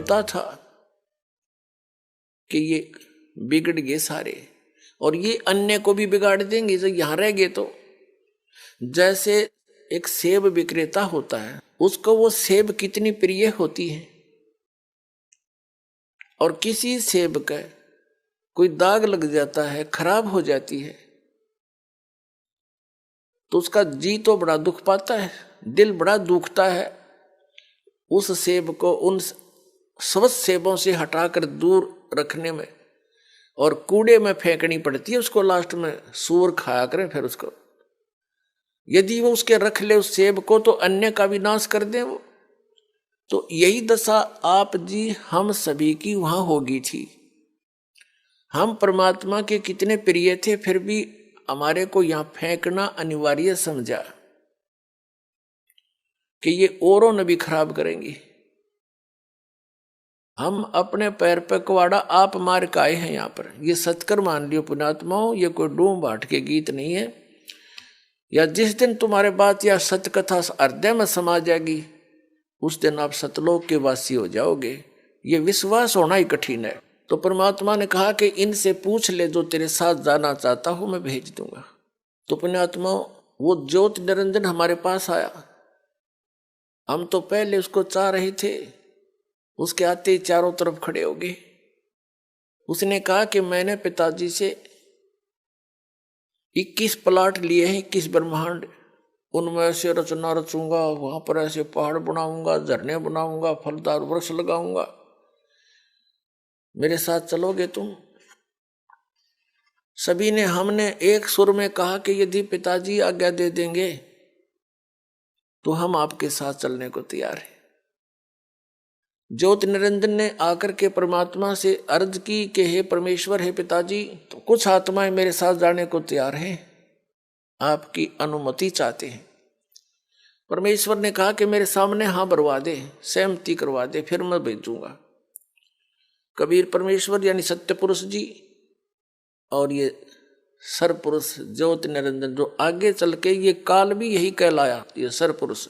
पता था कि ये बिगड़ गए सारे और ये अन्य को भी बिगाड़ देंगे जो यहां रह गए। तो जैसे एक सेब विक्रेता होता है, उसको वो सेब कितनी प्रिय होती है, और किसी सेब का कोई दाग लग जाता है, खराब हो जाती है, तो उसका जी तो बड़ा दुख पाता है, दिल बड़ा दुखता है। उस सेब को उन स्वस्थ सेबों से हटाकर दूर रखने में और कूड़े में फेंकनी पड़ती है उसको, लास्ट में सूअर खाया करें फिर उसको। यदि वो उसके रख ले उस सेब को तो अन्य का भी नाश कर दे वो। तो यही दशा आप जी हम सभी की वहां होगी थी। हम परमात्मा के कितने प्रिय थे, फिर भी हमारे को यहां फेंकना अनिवार्य समझा कि ये औरों ने भी खराब करेंगी। हम अपने पैर पे कुवाड़ा आप मार के आए हैं यहाँ पर। ये सत्कर मान लियो पुण्यात्माओं, ये कोई डूम बाट के गीत नहीं है। या जिस दिन तुम्हारे बात या सत्य कथा हृदय में समा जाएगी, उस दिन आप सतलोक के वासी हो जाओगे। ये विश्वास होना ही कठिन है। तो परमात्मा ने कहा कि इनसे पूछ ले, जो तेरे साथ जाना चाहता हूं मैं भेज दूंगा। तो पुण्यात्माओं, वो ज्योति निरंजन हमारे पास आया। हम तो पहले उसको चाह रहे थे, उसके आते ही चारों तरफ खड़े हो गए। उसने कहा कि मैंने पिताजी से 21 प्लाट लिए हैं, 21 ब्रह्मांड, उनमें ऐसे रचना रचूंगा, वहां पर ऐसे पहाड़ बनाऊंगा, झरने बनाऊंगा, फलदार वृक्ष लगाऊंगा, मेरे साथ चलोगे तुम? सभी ने हमने एक सुर में कहा कि यदि पिताजी आज्ञा दे देंगे तो हम आपके साथ चलने को तैयार हैं। ज्योति निरंजन ने आकर के परमात्मा से अर्ज की कि हे परमेश्वर, हे पिताजी, तो कुछ आत्माएं मेरे साथ जाने को तैयार हैं, आपकी अनुमति चाहते हैं। परमेश्वर ने कहा कि मेरे सामने हाँ भरवा दे, सहमति करवा दे, फिर मैं भेजूंगा। कबीर परमेश्वर यानी सत्य पुरुष जी और ये सरपुरुष ज्योति निरंजन, जो आगे चल के ये काल भी यही कहलाया, ये सरपुरुष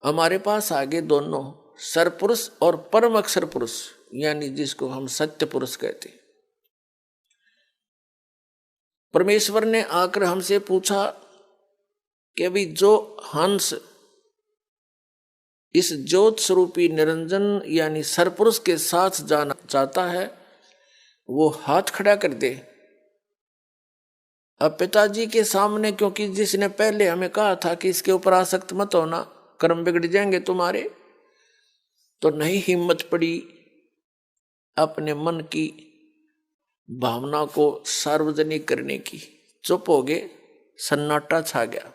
हमारे पास आगे दोनों सरपुरुष और परम अक्षर पुरुष, यानी जिसको हम सत्य पुरुष कहते। परमेश्वर ने आकर हमसे पूछा कि अभी जो हंस इस ज्योत स्वरूपी निरंजन यानी सरपुरुष के साथ जाना चाहता है, वो हाथ खड़ा कर दे। अब पिताजी के सामने, क्योंकि जिसने पहले हमें कहा था कि इसके ऊपर आसक्त मत होना, कर्म बिगड़ जाएंगे तुम्हारे, तो नहीं हिम्मत पड़ी अपने मन की भावना को सार्वजनिक करने की। चुप हो गए, सन्नाटा छा गया,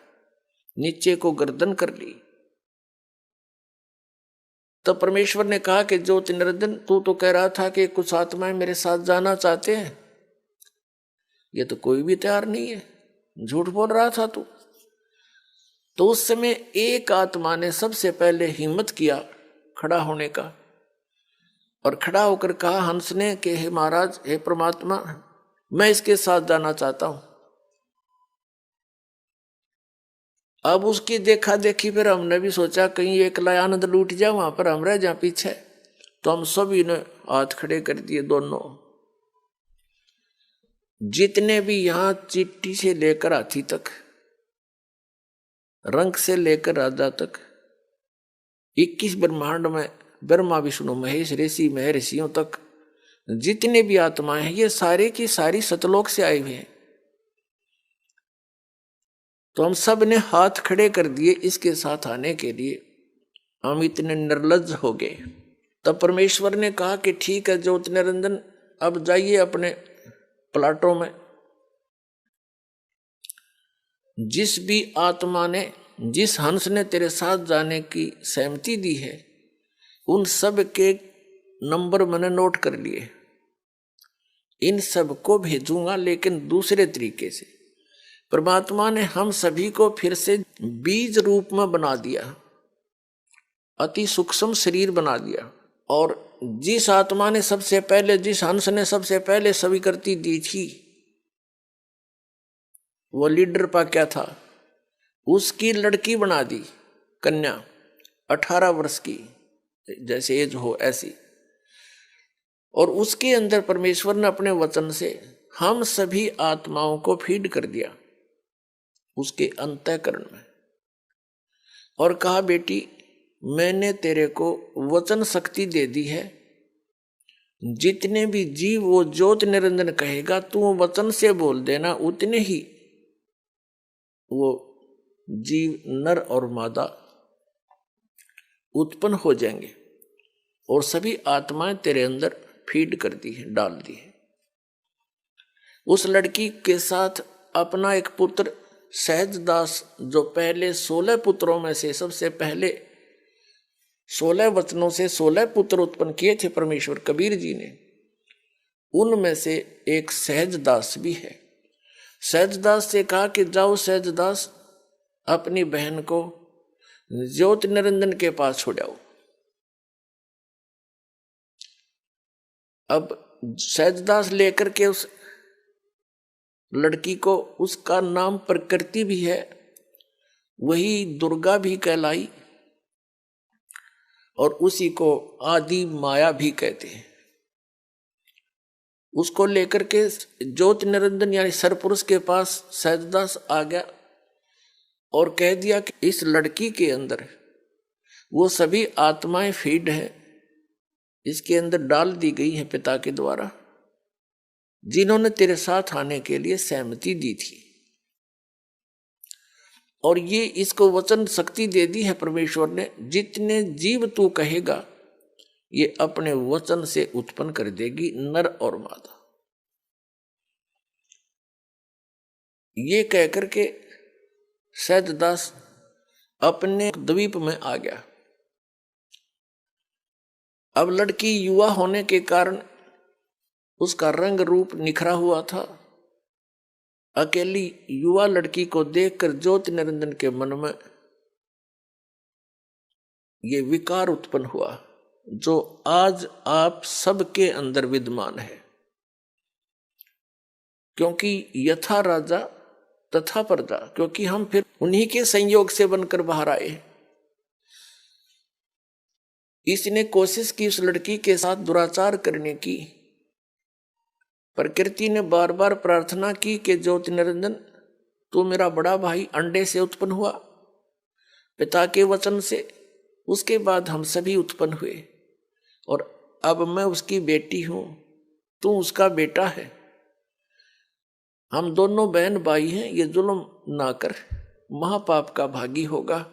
नीचे को गर्दन कर ली। तो परमेश्वर ने कहा कि ज्योति निरंजन, तू तो कह रहा था कि कुछ आत्माएं मेरे साथ जाना चाहते हैं, ये तो कोई भी तैयार नहीं है, झूठ बोल रहा था तू। तो उस समय एक आत्मा ने सबसे पहले हिम्मत किया खड़ा होने का, और खड़ा होकर कहा हंस ने कि हे महाराज, हे परमात्मा, मैं इसके साथ जाना चाहता हूं। अब उसकी देखा देखी फिर हमने भी सोचा कहीं एक आनंद लूट जाए, वहां पर हम रह जाए पीछे। तो हम सभी ने हाथ खड़े कर दिए दोनों। जितने भी यहां चिट्ठी से लेकर हाथी तक, रंग से लेकर राजा तक, 21 ब्रह्मांड में ब्रह्मा विष्णु महेश ऋषि महर्षियों तक जितने भी आत्माएं हैं, ये सारे की सारी सतलोक से आए हुए हैं। तो हम सब ने हाथ खड़े कर दिए इसके साथ आने के लिए। हम इतने निर्लज्ज हो गए। तब परमेश्वर ने कहा कि ठीक है ज्योति निरंजन, अब जाइए अपने प्लाटों में। जिस भी आत्मा ने, जिस हंस ने तेरे साथ जाने की सहमति दी है, उन सब के नंबर मैंने नोट कर लिए। इन सब को भेजूंगा, लेकिन दूसरे तरीके से। परमात्मा ने हम सभी को फिर से बीज रूप में बना दिया, अति सूक्ष्म शरीर बना दिया। और जिस आत्मा ने सबसे पहले, जिस हंस ने सबसे पहले स्वीकृति दी थी, वो लीडर पा क्या था, उसकी लड़की बना दी, कन्या 18 वर्ष की, जैसे एज हो ऐसी। और उसके अंदर परमेश्वर ने अपने वचन से हम सभी आत्माओं को फीड कर दिया उसके अंतःकरण में, और कहा बेटी मैंने तेरे को वचन शक्ति दे दी है, जितने भी जीव वो ज्योत निरंजन कहेगा तू वचन से बोल देना, उतने ही वो जीव नर और मादा उत्पन्न हो जाएंगे, और सभी आत्माएं तेरे अंदर फीड कर दी है, डाल दी है। उस लड़की के साथ अपना एक पुत्र सहजदास, जो पहले 16 पुत्रों में से सबसे पहले 16 वचनों से 16 पुत्र उत्पन्न किए थे परमेश्वर कबीर जी ने, उनमें से एक सहजदास भी है। सहजदास से कहा कि जाओ सहजदास अपनी बहन को ज्योति निरंजन के पास छोड़ाओ। अब सहजदास लेकर के उस लड़की को, उसका नाम प्रकृति भी है, वही दुर्गा भी कहलाई, और उसी को आदि माया भी कहते हैं। उसको लेकर के ज्योति निरंजन यानी सरपुरुष के पास सहजदास आ गया और कह दिया कि इस लड़की के अंदर वो सभी आत्माएं फीड है, इसके अंदर डाल दी गई है पिता के द्वारा, जिन्होंने तेरे साथ आने के लिए सहमति दी थी, और ये इसको वचन शक्ति दे दी है परमेश्वर ने, जितने जीव तू कहेगा ये अपने वचन से उत्पन्न कर देगी नर और मादा। ये कहकर के सहजदास अपने द्वीप में आ गया। अब लड़की युवा होने के कारण उसका रंग रूप निखरा हुआ था। अकेली युवा लड़की को देखकर ज्योति निरंजन के मन में ये विकार उत्पन्न हुआ, जो आज आप सबके अंदर विद्यमान है। क्योंकि यथा राजा तथा प्रजा, क्योंकि हम फिर उन्हीं के संयोग से बनकर बाहर आए। इसने कोशिश की उस लड़की के साथ दुराचार करने की। प्रकृति ने बार बार प्रार्थना की कि ज्योति निरंजन तू मेरा बड़ा भाई अंडे से उत्पन्न हुआ पिता के वचन से, उसके बाद हम सभी उत्पन्न हुए, और अब मैं उसकी बेटी हूं, तू उसका बेटा है, हम दोनों बहन भाई हैं, ये जुल्म ना कर, महापाप का भागी होगा।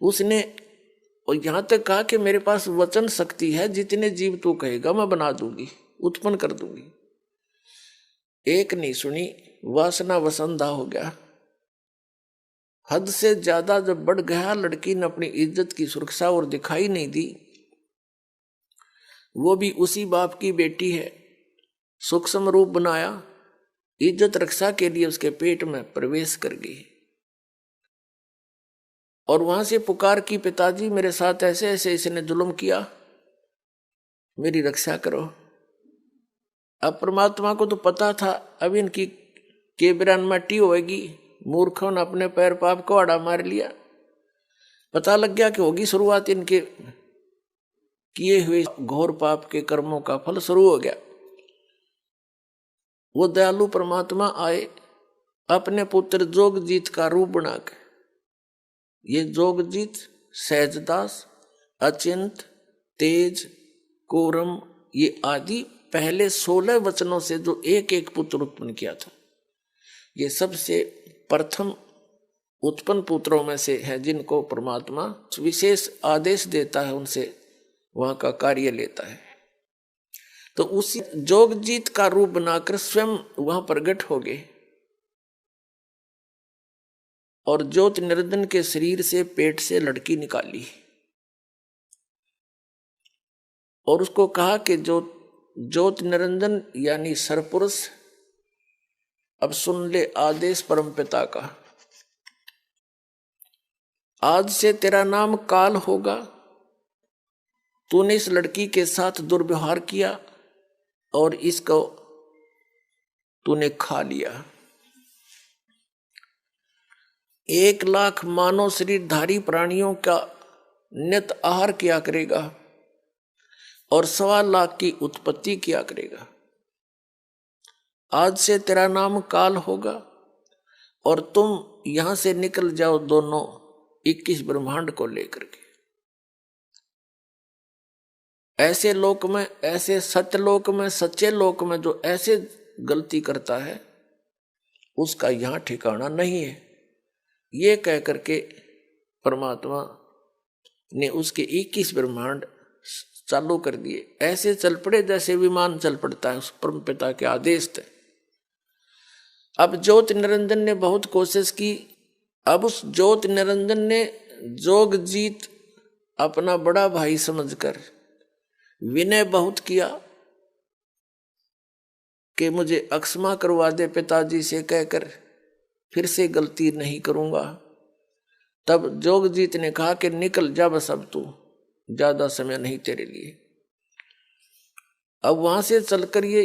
उसने और यहां तक कहा कि मेरे पास वचन शक्ति है, जितने जीव तू कहेगा मैं बना दूंगी, उत्पन्न कर दूंगी। एक नहीं सुनी, वासना वसंदा हो गया। हद से ज्यादा जब बढ़ गया, लड़की ने अपनी इज्जत की सुरक्षा और दिखाई नहीं दी। वो भी उसी बाप की बेटी है, सूक्ष्म रूप बनाया, इज्जत रक्षा के लिए उसके पेट में प्रवेश कर गई, और वहां से पुकार की पिताजी मेरे साथ ऐसे ऐसे इसने जुल्म किया, मेरी रक्षा करो। अब परमात्मा को तो पता था अब इनकी केबरान मट्टी होगी, मूर्खों ने अपने पैर पाप को आड़ा मार लिया। पता लग गया कि होगी शुरुआत इनके किए हुए घोर पाप के कर्मों का फल शुरू हो गया। वो दयालु परमात्मा आए, अपने पुत्र जोगजीत का रूप बनाकर। ये जोगजीत, सहजदास, अचिंत, तेज, कोरम, ये आदि पहले 16 वचनों से जो एक एक पुत्र उत्पन्न किया था, ये सबसे प्रथम उत्पन्न पुत्रों में से है, जिनको परमात्मा विशेष आदेश देता है, उनसे वहां का कार्य लेता है। तो उसी जोगजीत का रूप बनाकर स्वयं वहां प्रकट हो गए, और ज्योति निरंजन के शरीर से पेट से लड़की निकाली, और उसको कहा कि ज्योति निरंजन यानी सरपुरुष, अब सुन ले आदेश परमपिता का, आज से तेरा नाम काल होगा। तूने इस लड़की के साथ दुर्व्यवहार किया और इसको तूने खा लिया। 1 लाख मानव शरीरधारी प्राणियों का नित आहार किया करेगा और 1.25 लाख की उत्पत्ति किया करेगा। आज से तेरा नाम काल होगा और तुम यहां से निकल जाओ दोनों 21 ब्रह्मांड को लेकर के। ऐसे लोक में, ऐसे सत्यलोक में, सच्चे लोक में जो ऐसे गलती करता है उसका यहां ठिकाना नहीं है। ये कह करके परमात्मा ने उसके 21 ब्रह्मांड चालू कर दिए। ऐसे चल पड़े जैसे विमान चल पड़ता है, उस परम पिता के आदेश थे। अब ज्योति निरंजन ने बहुत कोशिश की। अब उस ज्योति निरंजन ने जोगजीत अपना बड़ा भाई समझकर विनय बहुत किया कि मुझे अक्षमा करवा दे पिताजी से कहकर, फिर से गलती नहीं करूंगा। तब जोगजीत ने कहा कि निकल जा बस, अब तू ज्यादा समय नहीं तेरे लिए। अब वहां से चलकर ये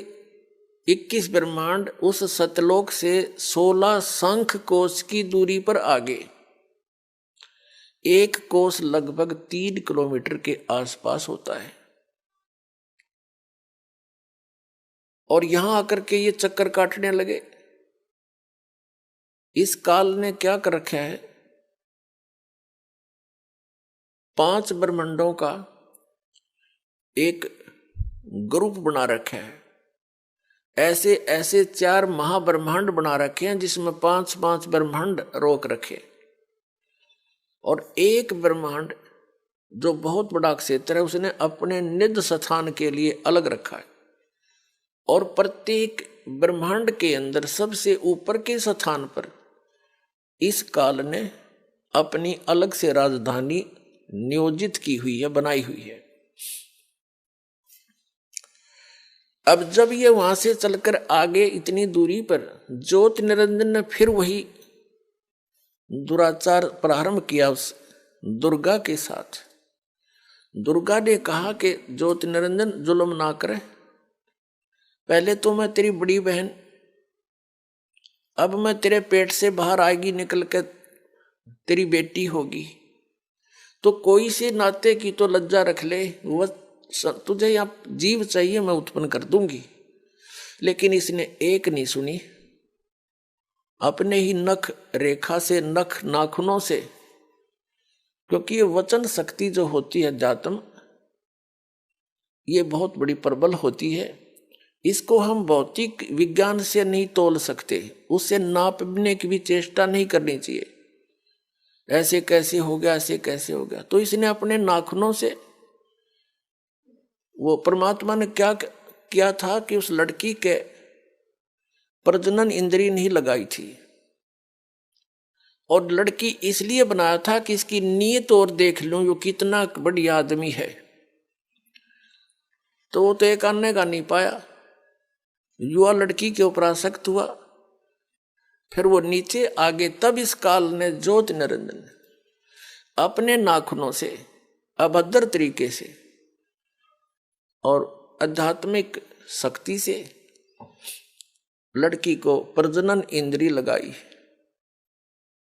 21 ब्रह्मांड उस सतलोक से 16 शंख कोश की दूरी पर आगे, एक कोस लगभग 3 किलोमीटर के आसपास होता है। और यहां आकर के ये चक्कर काटने लगे। इस काल ने क्या कर रखा है, 5 ब्रह्मांडों का एक ग्रुप बना रखा है। ऐसे ऐसे 4 महाब्रह्मांड बना रखे हैं जिसमें 5-5 ब्रह्मांड रोक रखे। और एक ब्रह्मांड जो बहुत बड़ा क्षेत्र है उसने अपने निध स्थान के लिए अलग रखा है। और प्रत्येक ब्रह्मांड के अंदर सबसे ऊपर के स्थान पर इस काल ने अपनी अलग से राजधानी नियोजित की हुई है, बनाई हुई है। अब जब ये वहां से चलकर आगे इतनी दूरी पर ज्योति निरंजन ने फिर वही दुराचार प्रारंभ किया उस दुर्गा के साथ। दुर्गा ने कहा कि ज्योति निरंजन जुल्म ना करे, पहले तो मैं तेरी बड़ी बहन, अब मैं तेरे पेट से बाहर आएगी निकल कर तेरी बेटी होगी, तो कोई से नाते की तो लज्जा रख ले। वह तुझे यहाँ जीव चाहिए मैं उत्पन्न कर दूंगी। लेकिन इसने एक नहीं सुनी। अपने ही नख रेखा से, नख नाखूनों से, क्योंकि ये वचन शक्ति जो होती है जातम, ये बहुत बड़ी प्रबल होती है। इसको हम भौतिक विज्ञान से नहीं तोल सकते, उससे नापने की भी चेष्टा नहीं करनी चाहिए। ऐसे कैसे हो गया, ऐसे कैसे हो गया। तो इसने अपने नाखूनों से, वो परमात्मा ने क्या किया था कि उस लड़की के प्रजनन इंद्री नहीं लगाई थी। और लड़की इसलिए बनाया था कि इसकी नीयत और देख लूं यो कितना बढ़िया आदमी है। तो वो तो एक आने का नहीं पाया, युवा लड़की के ऊपर आसक्त हुआ। फिर वो नीचे आगे। तब इस काल ने ज्योति निरंजन अपने नाखूनों से अभद्र तरीके से और आध्यात्मिक शक्ति से लड़की को प्रजनन इंद्री लगाई।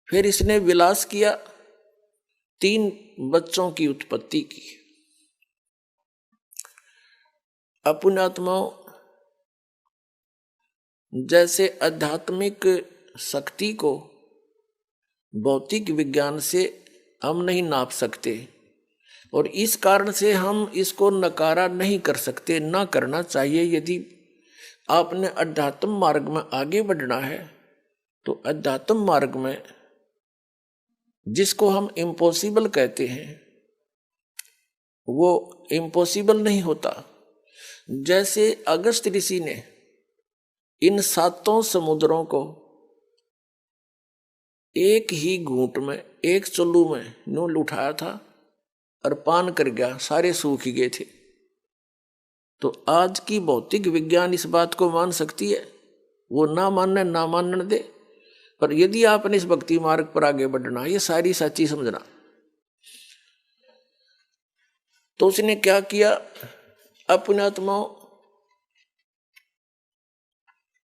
फिर इसने विलास किया, 3 बच्चों की उत्पत्ति की। अपुण्यात्माओं, जैसे आध्यात्मिक शक्ति को भौतिक विज्ञान से हम नहीं नाप सकते और इस कारण से हम इसको नकारा नहीं कर सकते, ना करना चाहिए। यदि आपने अध्यात्म मार्ग में आगे बढ़ना है तो अध्यात्म मार्ग में जिसको हम इम्पॉसिबल कहते हैं वो इम्पॉसिबल नहीं होता। जैसे अगस्त ऋषि ने इन 7 समुद्रों को एक ही घूंट में, एक चुल्लू में यूं उठाया था और पान कर गया, सारे सूख गए थे। तो आज की भौतिक विज्ञान इस बात को मान सकती है, वो ना मानने ना मानने दे। पर यदि आपने इस भक्ति मार्ग पर आगे बढ़ना, ये सारी सच्ची समझना। तो उसने क्या किया, अपने आत्माओं,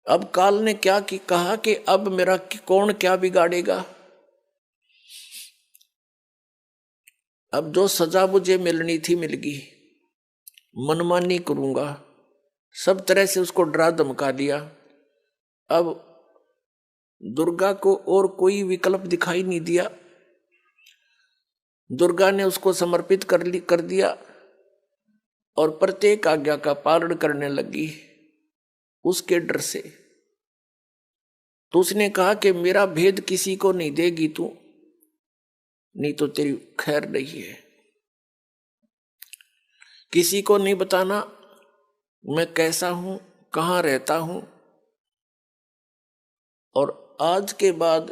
अब काल ने क्या कहा कि अब मेरा कौन क्या बिगाड़ेगा। अब जो सजा मुझे मिलनी थी मिल गई, मनमानी करूंगा, सब तरह से उसको डरा धमका दिया। अब दुर्गा को और कोई विकल्प दिखाई नहीं दिया। दुर्गा ने उसको समर्पित कर दिया और प्रत्येक आज्ञा का पालन करने लगी उसके डर से। तो उसने कहा कि मेरा भेद किसी को नहीं देगी तू, नहीं तो तेरी खैर नहीं है। किसी को नहीं बताना मैं कैसा हूं, कहां रहता हूं, और आज के बाद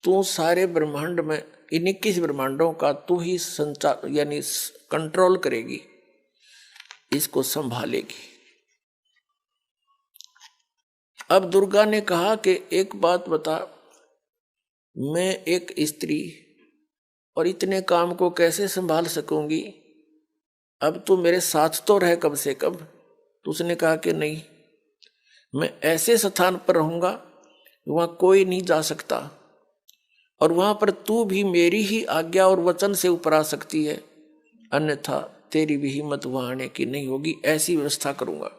तू सारे ब्रह्मांड में, इन 21 ब्रह्मांडों का तू ही संचार यानी कंट्रोल करेगी, इसको संभालेगी। अब दुर्गा ने कहा कि एक बात बता, मैं एक स्त्री और इतने काम को कैसे संभाल सकूंगी, अब तू मेरे साथ तो रह कम से कम। तो उसने कहा कि नहीं, मैं ऐसे स्थान पर रहूंगा वहां कोई नहीं जा सकता, और वहां पर तू भी मेरी ही आज्ञा और वचन से ऊपर आ सकती है, अन्यथा तेरी भी हिम्मत वहां आने की नहीं होगी, ऐसी व्यवस्था करूंगा।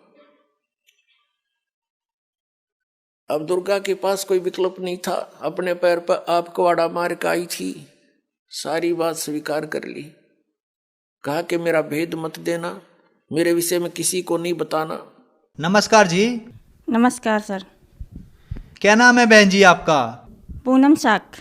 अब दुर्गा के पास कोई विकल्प नहीं था, अपने पैर पर आप कुआड़ा मार के आई थी, सारी बात स्वीकार कर ली। कहा कि मेरा भेद मत देना, मेरे विषय में किसी को नहीं बताना। नमस्कार जी। नमस्कार सर। क्या नाम है बहन जी आपका? पूनम साख।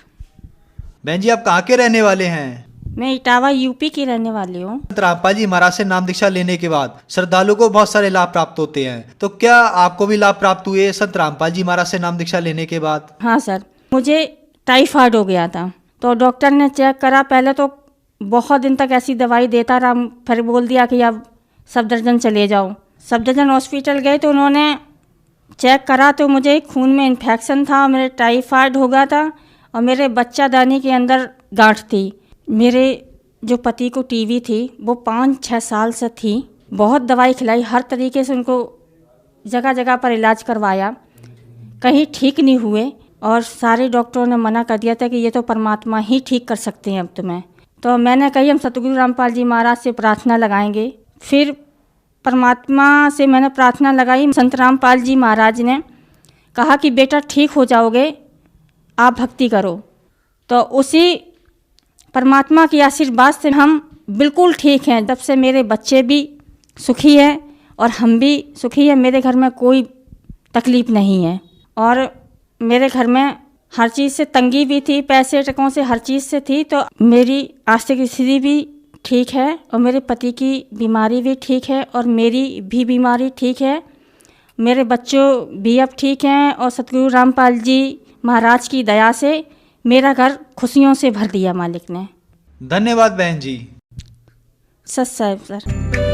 बहन जी आप कहाँ के रहने वाले हैं? मैं इटावा यूपी की रहने वाली हूँ। संत रामपाल जी महाराज से नाम दीक्षा लेने के बाद श्रद्धालु को बहुत सारे लाभ प्राप्त होते हैं, तो क्या आपको भी लाभ प्राप्त हुए संत रामपाल जी महाराज से नाम दीक्षा लेने के बाद? हाँ सर, मुझे टाइफाइड हो गया था, तो डॉक्टर ने चेक करा। पहले तो बहुत दिन तक ऐसी दवाई देता रहा, फिर बोल दिया कि अब सफदरजंग चले जाओ। सफदरजंग हॉस्पिटल गए तो उन्होंने चेक करा तो मुझे खून में इन्फेक्शन था, मेरे टाइफाइड हो गया था, और मेरे बच्चादानी के अंदर गांठ थी। मेरे जो पति को टीबी थी वो 5-6 साल से थी। बहुत दवाई खिलाई, हर तरीके से उनको जगह जगह पर इलाज करवाया, कहीं ठीक नहीं हुए, और सारे डॉक्टरों ने मना कर दिया था कि ये तो परमात्मा ही ठीक कर सकते हैं अब तुम्हें। तो मैंने कही हम सतगुरु रामपाल जी महाराज से प्रार्थना लगाएंगे। फिर परमात्मा से मैंने प्रार्थना लगाई। संत रामपाल जी महाराज ने कहा कि बेटा ठीक हो जाओगे, आप भक्ति करो। तो उसी परमात्मा के आशीर्वाद से हम बिल्कुल ठीक हैं। तब से मेरे बच्चे भी सुखी हैं और हम भी सुखी हैं। मेरे घर में कोई तकलीफ़ नहीं है, और मेरे घर में हर चीज़ से तंगी भी थी, पैसे टकों से, हर चीज़ से थी। तो मेरी आर्थिक स्थिति भी ठीक है, और मेरे पति की बीमारी भी ठीक है, और मेरी भी बीमारी ठीक है। मेरे बच्चों भी अब ठीक हैं, और सतगुरु रामपाल जी महाराज की दया से मेरा घर खुशियों से भर दिया मालिक ने। धन्यवाद बहन जी। सच साहिब सर।